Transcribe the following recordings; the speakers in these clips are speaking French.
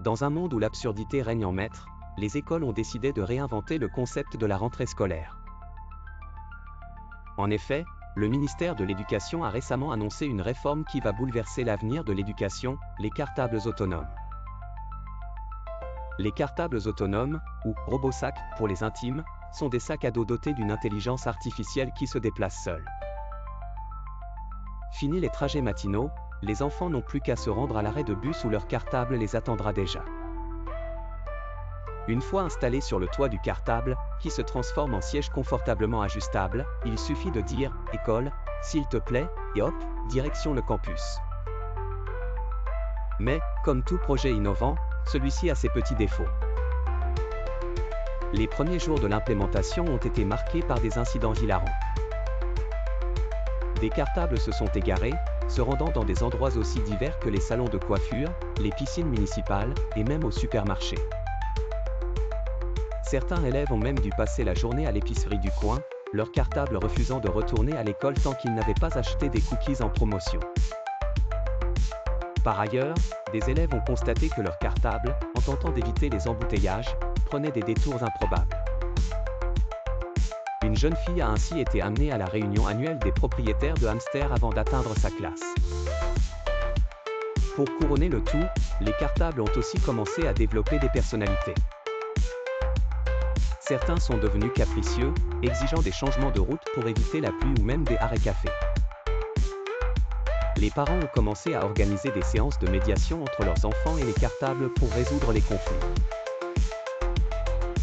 Dans un monde où l'absurdité règne en maître, les écoles ont décidé de réinventer le concept de la rentrée scolaire. En effet, le ministère de l'Éducation a récemment annoncé une réforme qui va bouleverser l'avenir de l'éducation, les cartables autonomes. Les cartables autonomes, ou robosacs pour les intimes, sont des sacs à dos dotés d'une intelligence artificielle qui se déplace seuls. Fini les trajets matinaux, les enfants n'ont plus qu'à se rendre à l'arrêt de bus où leur cartable les attendra déjà. Une fois installé sur le toit du cartable, qui se transforme en siège confortablement ajustable, il suffit de dire « École », s'il te plaît, et hop, direction le campus. Mais, comme tout projet innovant, celui-ci a ses petits défauts. Les premiers jours de l'implémentation ont été marqués par des incidents hilarants. Des cartables se sont égarés, se rendant dans des endroits aussi divers que les salons de coiffure, les piscines municipales, et même au supermarché. Certains élèves ont même dû passer la journée à l'épicerie du coin, leur cartable refusant de retourner à l'école tant qu'ils n'avaient pas acheté des cookies en promotion. Par ailleurs, des élèves ont constaté que leur cartable, en tentant d'éviter les embouteillages, prenait des détours improbables. Une jeune fille a ainsi été amenée à la réunion annuelle des propriétaires de hamsters avant d'atteindre sa classe. Pour couronner le tout, les cartables ont aussi commencé à développer des personnalités. Certains sont devenus capricieux, exigeant des changements de route pour éviter la pluie ou même des arrêts café. Les parents ont commencé à organiser des séances de médiation entre leurs enfants et les cartables pour résoudre les conflits.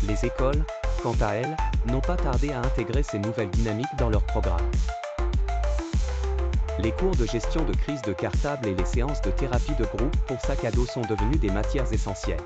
Les écoles, quant à elles, n'ont pas tardé à intégrer ces nouvelles dynamiques dans leur programme. Les cours de gestion de crise de cartable et les séances de thérapie de groupe pour sac à dos sont devenus des matières essentielles.